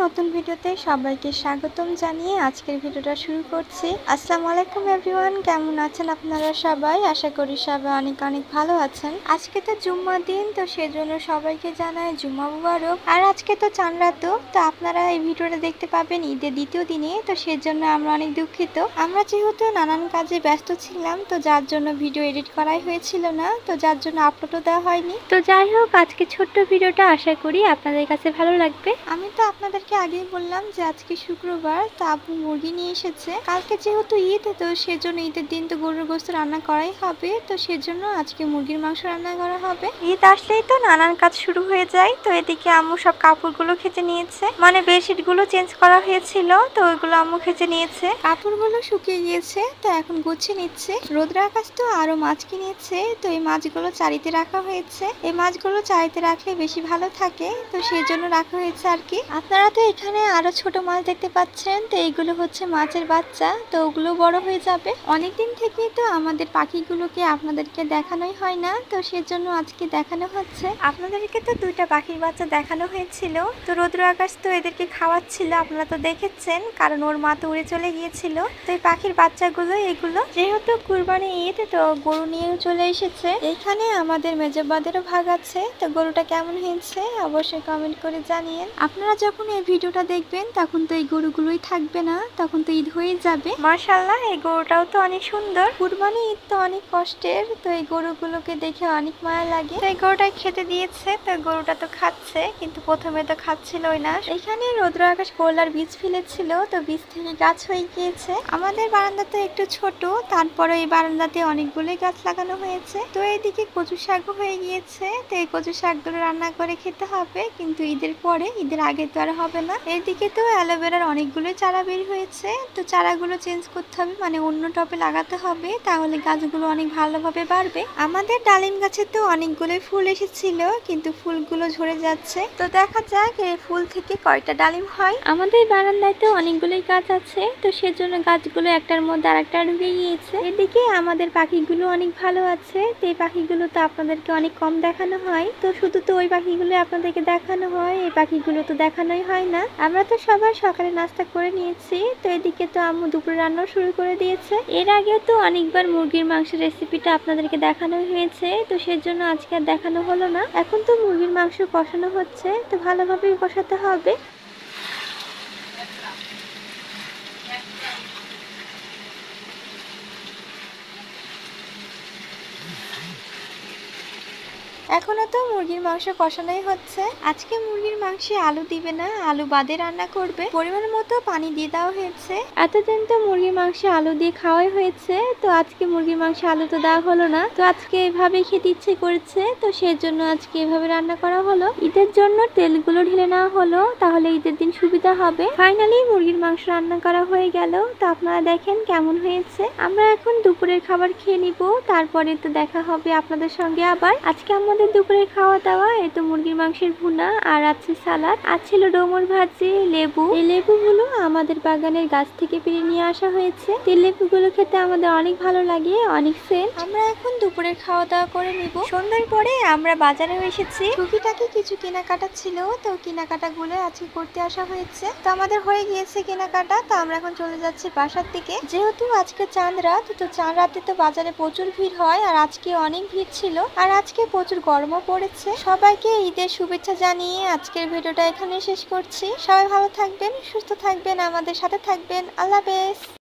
নতুন ভিডিওতে সবাইকে স্বাগতম জানিয়ে আজকের ভিডিওটা শুরু করছি। আসসালামু আলাইকুম এভরিওয়ান, কেমন আছেন আপনারা সবাই? আশা করি সবাই অনেক অনেক ভালো আছেন। আজকে তো জুম্মা দিন, তো সেজন্য সবাইকে জানাই জুম্মা মুবারক। আর আজকে তো চাঁদ রাত, তো আপনারা এই ভিডিওটা দেখতে পাবেন ঈদের দ্বিতীয় দিনে, তো সেজন্য আমরা অনেক দুঃখিত। আমরা যেহেতু নানান কাজে ব্যস্ত ছিলাম, তো যার জন্য ভিডিও এডিট করাই হয়েছিল না, তো যার জন্য আপলোডও দেওয়া হয়নি। তো যাই হোক, আজকে ছোট্ট ভিডিওটা আশা করি আপনাদের কাছে ভালো লাগবে। আমি তো আপনাদেরকে আগেই বললাম যে আজকে শুক্রবার, তো আব্বু মুরগি নিয়ে এসেছে। কালকে যেহেতু ঈদ, তো সেজন্য ঈদের দিন তো গরুর গোশত রান্না করাই হবে, তো সেজন্য আজকে মুরগির মাংস রান্না করা হবে। ঈদ আসলেই তো নানান কাজ শুরু হয়ে যায়। তো এদিকে আম্মু সব কাপড়গুলো খেচে নিয়েছে, মানে বেডশিট গুলো চেঞ্জ করা হয়েছিল, তো ওইগুলো আম্মু খেচে নিয়েছে। কাপড়গুলো শুকিয়ে গিয়েছে, তো এখন গুছিয়ে নিচ্ছে। রোদ্র আকাশ তো আরো মাছ কিনেছে, তো এই মাছগুলো চারিতে রাখা হয়েছে। এই মাছগুলো চারিতে রাখলে বেশি ভালো থাকে, তো সেই জন্য রাখা হয়েছে আর কি। আপনারা তো এখানে আরো ছোট মাছ দেখতে পাচ্ছেন, তো এইগুলো হচ্ছে মাছের বাচ্চা, তো ওগুলো বড় হয়ে যাবে। অনেকদিন থেকে তো আমাদের পাখিগুলোকে আপনাদেরকে দেখানোই হয় না, তো সেজন্য আজকে দেখানো হচ্ছে। আপনাদেরকে তো দুইটা পাখির বাচ্চা দেখানো হয়েছিল। তো রৌদ্র আকাশ তো এদেরকে খাওয়াচ্ছিল, আপনারা তো দেখেছেন, কারণ ওর মা তো উড়ে চলে গিয়েছিল। তো এই পাখির বাচ্চাগুলো এগুলো, যেহেতু কুরবানি ঈদ, তো গরু নিয়েও চলে এসেছে। এখানে আমাদের মেজবাদেরও ভাগ আছে। তো গরুটা কেমন হয়েছে অবশ্যই কমেন্ট করে জানিয়েন। আপনারা যখন এই ভিডিওটা দেখবেন তখন তো এই গরুগুলোই থাকবে না, তখন তো ঈদ হয়ে যাবে। মাশাআল্লাহ, এই গরুটাও তো অনেক সুন্দর। কুরবানি ঈদ তো অনেক কষ্টের, তো এই গরুগুলোকে দেখে অনেক মায়া লাগে। তো এই গরুটা খেতে দিয়েছে, তো গরুটা তো খাচ্ছে, কিন্তু প্রথমে তো খাচ্ছিলই না। এখানে রৌদ্র আকাশ করলার বীজ ফেলেছিল, তো বীজ থেকে গাছ হয়ে গিয়েছে। আমাদের বারান্দা তো একটু ছোট, তারপরে এই বারান্দাতে অনেকগুলোই গাছ লাগানো হয়েছে। তো এইদিকে কচু শাকও হয়ে গিয়েছে, তো এই কচু শাকগুলো রান্না করে খেতে হবে, কিন্তু ঈদের পরে, ঈদের আগে তো আর হবে না। এইদিকে তো অ্যালোভেরার অনেকগুলোই চারা বের হয়েছে, তো চারাগুলো চেঞ্জ করতে হবে, মানে অন্য টবে লাগাতে হবে, তাহলে গাছগুলো অনেক ভালোভাবে বাড়বে। আমাদের ডালিম গাছে তো অনেকগুলোই ফুল এসেছিল, কিন্তু ফুলগুলো ঝরে যাচ্ছে। তো দেখা যাক এই ফুল থেকে কয়টা ডালিম হয়। আমাদের বারান্দায় তো অনেকগুলোই গাছ আছে, তো সেজন্য গাছগুলো একটার মধ্যে আরেকটা ঢুকে গিয়েছে। এদিকে আমাদের পাখিগুলো অনেক ভালো আছে, তো এই পাখিগুলো তো আপনাদেরকে অনেক কম দেখানো হয়, তো শুধু তো ওই পাখিগুলো আপনাদেরকে দেখানো হয়, এই পাখিগুলো তো দেখানোই হয় না। আমরা তো সবাই সকালে নাস্তা করে নিয়েছি, তো এদিকে তো আম্মু দুপুরে রান্নাও শুরু করে দিয়েছে। এর আগে তো অনেকবার মুরগির মাংসের রেসিপিটা আপনাদেরকে দেখানো হয়েছে, তো সেজন্য আজকে আর দেখানো হলো না। এখন তো মুরগির মাংস কষানো হচ্ছে, তো ভালোভাবেই কষাতে হবে। এখনো তো মুরগির মাংস কষানোই হচ্ছে। আজকে মুরগির মাংসে আলু দিবে না, আলু বাদে রান্না করবে। পরিমাণ মতো পানি দিয়ে দেওয়া হয়েছে। এতদিন তো মুরগির মাংসে আলু দিয়ে খাওয়াই হয়েছে, তো আজকে মুরগির মাংসে আলু তো দেওয়া হলো না, তো আজকে এভাবেই খেতে ইচ্ছে করেছে, তো সেই জন্য আজকে এভাবে রান্না করা হলো। ঈদের জন্য তেলগুলো ঢেলে নেওয়া হলো, তাহলে ঈদের দিন সুবিধা হবে। ফাইনালি মুরগির মাংস রান্না করা হয়ে গেল, তো আপনারা দেখেন কেমন হয়েছে। আমরা এখন দুপুরের খাবার খেয়ে নিব, তারপরে তো দেখা হবে আপনাদের সঙ্গে আবার। আজকে আমাদের দুপুরে খাওয়া দাওয়া এই তো মুরগির মাংসের ভুনা, আর আছে সালাদ, আর ছিল ডোমর ভাজি, লেবু। এই লেবুগুলো আমাদের বাগানের গাছ থেকে পেরে নিয়ে আসা হয়েছে। এই লেবুগুলো খেতে আমাদের অনেক ভালো লাগে, অনেক সেন্ট। আমরা এখন দুপুরের খাওয়া দাওয়া করে নিব। সন্ধ্যার পরে আমরা বাজারে এসেছি, টুকিটাকি কিছু কেনাকাটা ছিল, তো কেনাকাটা গুলো আজকে করতে আসা হয়েছে। তো আমাদের হয়ে গিয়েছে কেনাকাটা, তো আমরা এখন চলে যাচ্ছি বাসার দিকে। যেহেতু আজকে চাঁদ রাত, তো চাঁদ রাতে তো বাজারে প্রচুর ভিড় হয়, আর আজকে অনেক ভিড় ছিল, আর আজকে প্রচুর গরমও পড়েছে। সবাইকে ঈদের শুভেচ্ছা জানিয়ে আজকের ভিডিওটা এখানে শেষ করছি। সবাই ভালো থাকবেন, সুস্থ থাকবেন, আমাদের সাথে থাকবেন। আল্লাহ হাফেজ।